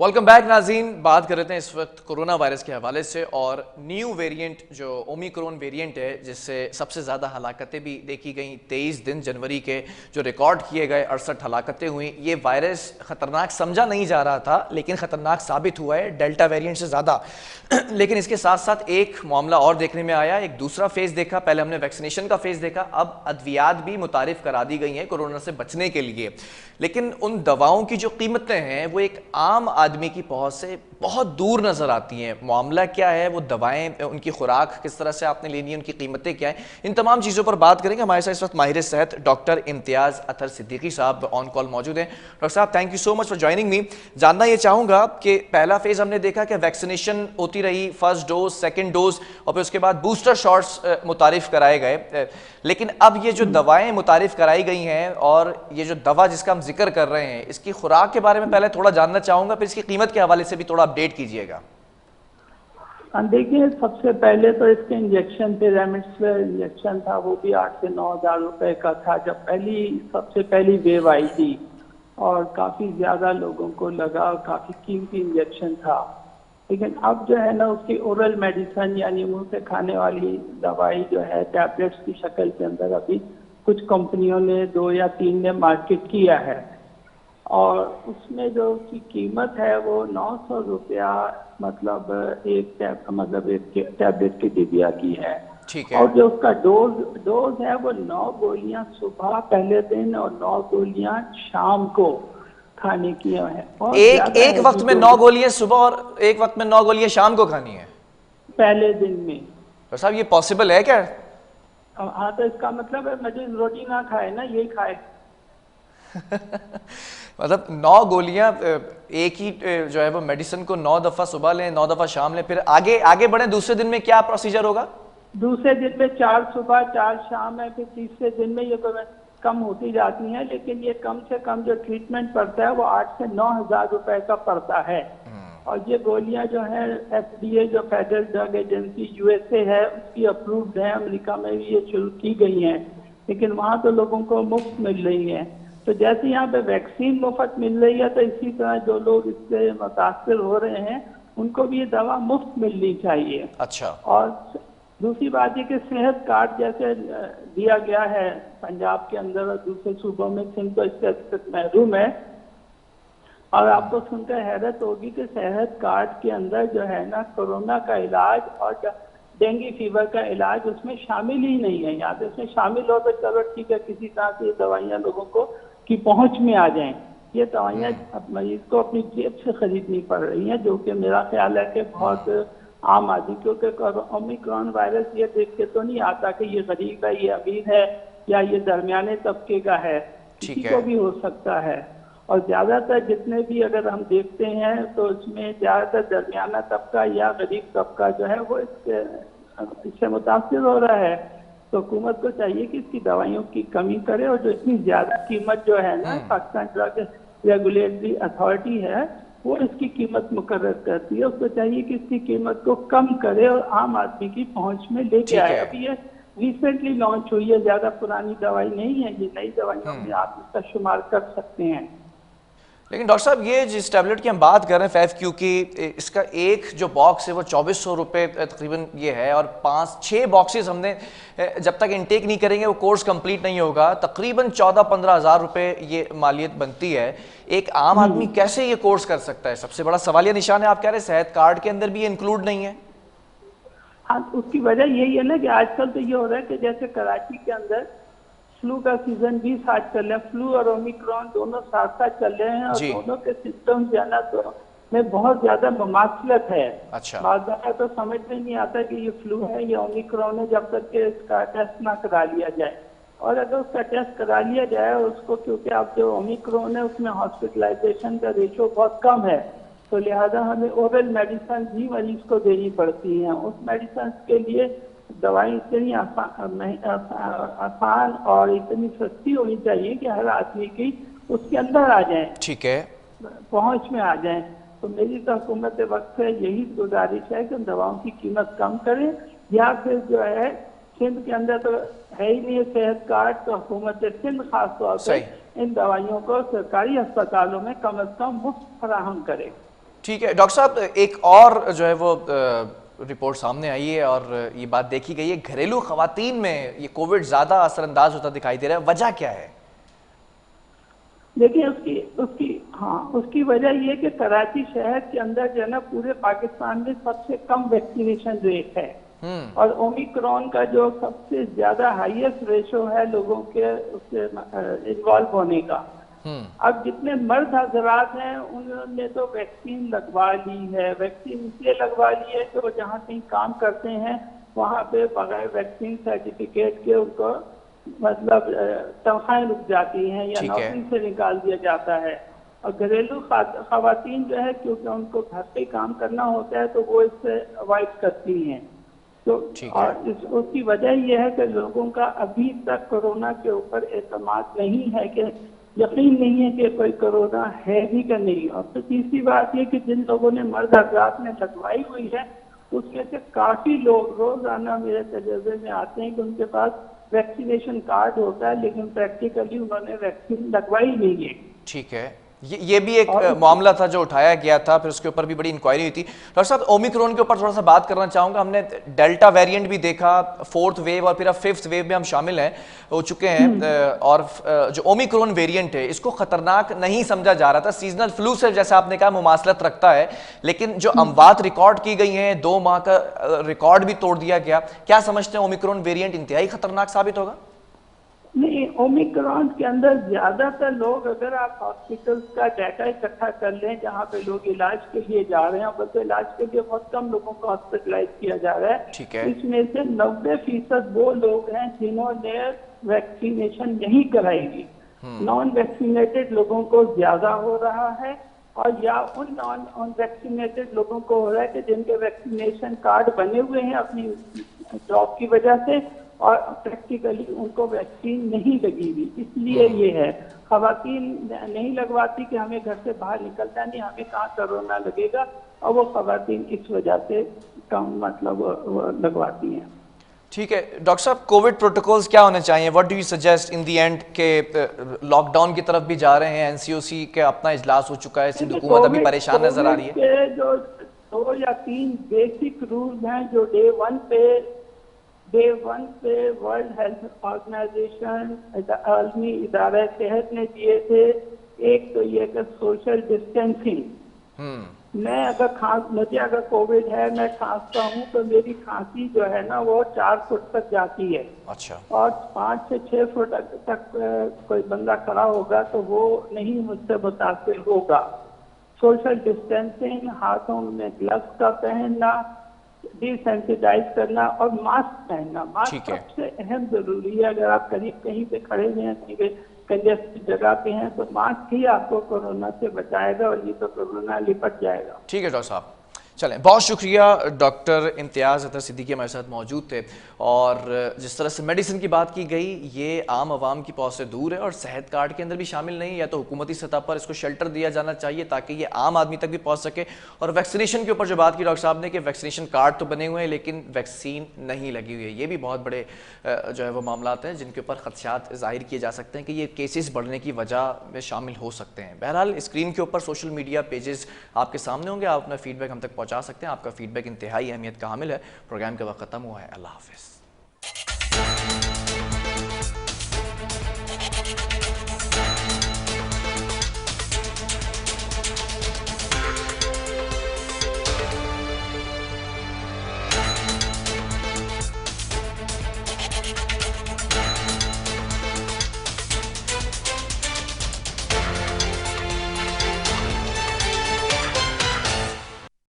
Welcome back नाज़रीन। बात कर रहे थे इस वक्त कोरोना वायरस के हवाले से और न्यू वेरिएंट जो ओमिक्रॉन वेरिएंट है जिससे सबसे ज़्यादा हलाकतें भी देखी गई। 23 दिन जनवरी के जो रिकॉर्ड किए गए 68 हलाकतें हुई। ये वायरस ख़तरनाक समझा नहीं जा रहा था लेकिन ख़तरनाक साबित हुआ है डेल्टा वेरिएंट से ज़्यादा। लेकिन इसके साथ साथ एक मामला और देखने में आया, एक दूसरा फेज़ देखा। पहले हमने वैक्सीनेशन का फेज़ देखा, अब अद्वियात भी मुतारिफ करा दी गई हैं कोरोना से बचने के लिए। लेकिन उन दवाओं की जो कीमतें हैं वो एक आम आदमी की पहुंच से बहुत दूर नजर आती हैं। मामला क्या है, वो दवाएं, उनकी खुराक किस तरह से आपने लेनी है, उनकी कीमतें क्या हैं, इन तमाम चीज़ों पर बात करेंगे। हमारे साथ इस वक्त माहिर सेहत डॉक्टर इम्तियाज़ अतर सिद्दीकी साहब ऑन कॉल मौजूद हैं। डॉक्टर साहब, thank you so much for joining me. जानना ये चाहूँगा कि पहला फेज़ हमने देखा कि वैक्सीनेशन होती रही, फर्स्ट डोज, सेकेंड डोज और फिर उसके बाद बूस्टर शॉट्स मुतारिफ कराए गए। लेकिन अब ये जो दवाएं मुतारिफ कराई गई हैं और ये जो दवा जिसका हम जिक्र कर रहे हैं, इसकी खुराक के बारे में पहले थोड़ा जानना चाहूँगा, फिर इसकी कीमत के हवाले से भी थोड़ा अपडेट कीजिएगा। देखिए, सबसे पहले तो इसके इंजेक्शन थे, रेमडेसिविर इंजेक्शन था, वो भी 8 से 9 हज़ार रुपए का था जब सबसे पहली वेव आई थी और काफ़ी ज़्यादा लोगों को लगा और काफ़ी कीमती इंजेक्शन था। लेकिन अब जो है ना, उसकी ओरल मेडिसिन यानी मुंह से खाने वाली दवाई जो है टैबलेट्स की शक्ल के अंदर अभी कुछ कंपनियों ने 2 या 3 ने मार्केट किया है और उसमें जो उसकी कीमत है वो 900 रुपया मतलब एक टैबलेट की डिबिया की है। ठीक है। और जो उसका डोज है वो 9 गोलियां सुबह पहले दिन और 9 गोलियां शाम को खाने की है। और एक वक्त में 9 गोलियां सुबह और एक वक्त में 9 गोलियां शाम को खानी है पहले दिन में। तो साहब ये पॉसिबल है क्या? हाँ, तो इसका मतलब है मरीज रोटी ना खाए ना, यही खाए। मतलब 9 गोलियां एक ही जो है वो मेडिसिन को 9 दफा सुबह लें, 9 दफा शाम लें, फिर आगे आगे बढ़े। दूसरे दिन में क्या प्रोसीजर होगा? दूसरे दिन में 4 सुबह 4 शाम है, फिर तीसरे दिन में ये कम होती जाती हैं। लेकिन ये कम से कम जो ट्रीटमेंट पड़ता है वो 8 से 9 हज़ार रुपए का पड़ता है। और ये गोलियां जो है FDA जो फेडरल ड्रग एजेंसी USA है उसकी अप्रूव्ड है। अमेरिका में भी ये शुरू की गई हैं, लेकिन वहाँ तो लोगों को मुफ्त मिल रही है। तो जैसे यहाँ पे वैक्सीन मुफ्त मिल रही है तो इसी तरह जो लोग इससे मुतासिर हो रहे हैं उनको भी ये दवा मुफ्त मिलनी चाहिए। अच्छा। और दूसरी बात ये कि सेहत कार्ड जैसे दिया गया है पंजाब के अंदर और दूसरे सूबों में, सिंध तो इससे महरूम है। और आपको सुनकर हैरत होगी कि सेहत कार्ड के अंदर जो है ना कोरोना का इलाज और डेंगू फीवर का इलाज उसमें शामिल ही नहीं है। यहाँ पे उसमें शामिल हो तो चलो ठीक है, किसी तरह से ये दवाइयाँ लोगों को की पहुंच में आ जाएं। ये दवाइयाँ मरीज को अपनी जेब से खरीदनी पड़ रही हैं, जो कि मेरा ख्याल है कि बहुत आम आदमी, क्योंकि ओमिक्रॉन वायरस ये देख के तो नहीं आता कि ये गरीब है, ये अमीर है या ये दरमियाने तबके का है, किसी को भी हो सकता है। और ज्यादातर जितने भी अगर हम देखते हैं तो इसमें ज्यादातर दरमियाना तबका या गरीब तबका जो है वो इससे मुतासिर हो रहा है। तो हुकूमत को चाहिए कि इसकी दवाइयों की कमी करे और जो इतनी ज्यादा कीमत जो है ना पाकिस्तान ड्रग रेगुलेटरी अथॉरिटी है वो इसकी कीमत मुकर्रर करती है, उसको चाहिए कि इसकी कीमत को कम करे और आम आदमी की पहुंच में लेके आए। अभी ये रिसेंटली लॉन्च हुई है, ज्यादा पुरानी दवाई नहीं है, ये नई दवाइयों में आप इसका शुमार कर सकते हैं। लेकिन डॉक्टर साहब ये जिस टैबलेट की हम बात कर रहे हैं FEV-Q की, इसका एक जो बॉक्स है वो 2400 रुपये तकरीबन ये है और 5-6 बॉक्सेस हमने जब तक इनटेक नहीं करेंगे वो कोर्स कंप्लीट नहीं होगा। तकरीबन 14-15 हज़ार रुपये ये मालियत बनती है। एक आम आदमी कैसे ये कोर्स कर सकता है? सबसे बड़ा सवालिया निशान है। आप कह रहे हैं सेहत कार्ड के अंदर भी ये इंक्लूड नहीं है। हाँ, उसकी वजह यही है ना कि आजकल तो ये हो रहा है कि जैसे कराची के अंदर फ्लू का सीजन भी साथ चल रहा है, फ्लू और ओमिक्रॉन दोनों साथ साथ चल रहे हैं और दोनों के सिम्टम्स जो है ना तो में बहुत ज्यादा मुमासलत है। अच्छा। बाद तो समझ में नहीं आता कि ये फ्लू है या ओमिक्रॉन है जब तक कि इसका टेस्ट ना करा लिया जाए। और अगर उसका टेस्ट करा लिया जाए और उसको, क्योंकि अब जो ओमिक्रॉन है उसमें हॉस्पिटलाइजेशन का रेशो बहुत कम है, तो लिहाजा हमें ओरल मेडिसिन भी मरीज को देनी पड़ती है। उस मेडिसिन के लिए दवाई इतनी आसान और इतनी सस्ती होनी चाहिए कि हर आदमी की उसके अंदर आ जाए, ठीक है, पहुंच में आ जाए। तो मेरी तो हुकूमत वक्त से यही गुजारिश है कि दवाओं की कीमत कम करें, या फिर जो है सिंध के अंदर तो है ही नहीं सेहत कार्ड, तो हुकूमत सिंध खास तौर से इन दवाइयों को सरकारी अस्पतालों में कम अज कम मुफ्त फराहम करे। ठीक है डॉक्टर साहब, एक और जो है वो रिपोर्ट सामने आई है और ये बात देखी गई है, घरेलू खवातीन में ये कोविड ज्यादा असरअंदाज होता दिखाई दे रहा है, वजह क्या है? देखिए उसकी उसकी हाँ, उसकी वजह ये कि कराची शहर के अंदर जो है ना पूरे पाकिस्तान में सबसे कम वैक्सीनेशन रेट है और ओमिक्रॉन का जो सबसे ज्यादा हाईएस्ट रेशो है लोगों के उससे इन्वॉल्व होने का। अब जितने मर्द हजरात हैं उन्होंने तो वैक्सीन लगवा ली है। वैक्सीन इसलिए लगवा ली है कि वो जहाँ कहीं काम करते हैं वहाँ पे बगैर वैक्सीन सर्टिफिकेट के उनको मतलब तनख्वाहें रुक जाती हैं या नौकरी से निकाल दिया जाता है। और घरेलू खवातीन जो है क्योंकि उनको घर पे काम करना होता है तो वो इससे अवॉइड करती हैं। तो और उसकी वजह यह है कि लोगों का अभी तक कोरोना के ऊपर एतमाद नहीं है, कि यकीन नहीं है कि कोई कोरोना है भी कि नहीं। और तो तीसरी बात यह कि जिन लोगों ने मर्द हजरात ने लगवाई हुई है उसमें से काफी लोग रोजाना मेरे तजर्बे में आते हैं कि उनके पास वैक्सीनेशन कार्ड होता है लेकिन प्रैक्टिकली उन्होंने वैक्सीन लगवाई नहीं है। ठीक है, ये भी एक मामला था जो उठाया गया था, फिर उसके ऊपर भी बड़ी इंक्वायरी हुई थी। डॉक्टर साहब, ओमिक्रॉन के ऊपर थोड़ा सा बात करना चाहूंगा। हमने डेल्टा वेरिएंट भी देखा, फोर्थ वेव और फिर अब फिफ्थ वेव में हम शामिल हैं हो चुके हैं, और जो ओमिक्रॉन वेरिएंट है इसको खतरनाक नहीं समझा जा रहा था। सीजनल फ्लू से जैसा आपने कहा मुमासलत रखता है, लेकिन जो अमवात रिकॉर्ड की गई हैं 2 माह का रिकॉर्ड भी तोड़ दिया गया। क्या समझते हैं ओमिक्रॉन वेरिएंट इंतहाई खतरनाक साबित होगा? नहीं, ओमिक्रॉन के अंदर ज्यादातर लोग, अगर आप हॉस्पिटल्स का डाटा इकट्ठा कर लें जहाँ पे लोग इलाज के लिए जा रहे हैं, बल्कि इलाज के लिए बहुत कम लोगों को हॉस्पिटलाइज किया जा रहा है। ठीक है। इसमें से 90% वो लोग हैं जिन्होंने वैक्सीनेशन नहीं कराई। नॉन वैक्सीनेटेड लोगों को ज्यादा हो रहा है, और या उन नॉन वैक्सीनेटेड लोगों को हो रहा है कि जिनके वैक्सीनेशन कार्ड बने हुए हैं अपनी जॉब की वजह से और प्रैक्टिकली उनको वैक्सीन नहीं लगी हुई। इसलिए ये है, खवातीन नहीं लगवाती कि हमें घर से बाहर निकलना नहीं, हमें कहाँ कोरोना लगेगा, और वो खवातीन इस वजह से कम मतलब लगवाती हैं। ठीक है डॉक्टर साहब, कोविड प्रोटोकॉल्स क्या होने चाहिए? What do you suggest in the and के लॉकडाउन की तरफ भी जा रहे हैं, एनसीओसी के अपना इजलास हो चुका है, सिंध हुकूमत अभी परेशान नजर आ रही है। जो 2 या 3 बेसिक रूल्स हैं जो डे वन पे वर्ल्ड हेल्थ ऑर्गेनाइजेशन आलमी इदारा सेहत ने दिए थे। एक तो ये कि सोशल डिस्टेंसिंग, मुझे अगर कोविड है, मैं खांसता हूँ तो मेरी खांसी जो है ना वो 4 फुट तक जाती है। अच्छा। और 5 से 6 फुट तक कोई बंदा खड़ा होगा तो वो नहीं मुझसे मुतासिर होगा। सोशल डिस्टेंसिंग, हाथों में ग्लव्स का पहनना, डिसेंसिटाइज करना और मास्क पहनना। मास्क सबसे अहम जरूरी है। अगर आप कहीं पे खड़े हुए हैं, कहीं पे कंजेस्टेड जगह पे हैं, तो मास्क ही आपको कोरोना से बचाएगा और ये तो कोरोना लिपट जाएगा। ठीक है डॉक्टर साहब, चलें, बहुत शुक्रिया। डॉक्टर इम्तियाज़ अतर सिद्दीकी हमारे साथ मौजूद थे, और जिस तरह से मेडिसिन की बात की गई ये आम आवाम की पहुंच से दूर है और सेहत कार्ड के अंदर भी शामिल नहीं, या तो हुकूमती सतह पर इसको शेल्टर दिया जाना चाहिए ताकि ये आम आदमी तक भी पहुंच सके। और वैक्सीनेशन के ऊपर जो बात की डॉक्टर साहब ने कि वैक्सीनेशन कार्ड तो बने हुए हैं लेकिन वैक्सीन नहीं लगी हुई है, ये भी बहुत बड़े जो है वो मामला हैं जिनके ऊपर खदशात जाहिर किए जा सकते हैं कि ये केसेस बढ़ने की वजह में शामिल हो सकते हैं। बहरहाल स्क्रीन के ऊपर सोशल मीडिया पेजेस आपके सामने होंगे, आप अपना फीडबैक हम तक पहुँचा सकते हैं। आपका फीडबैक इंतहाई अहमियत का हामिल है। प्रोग्राम का वक्त खत्म हुआ है। अल्लाह हाफिज़।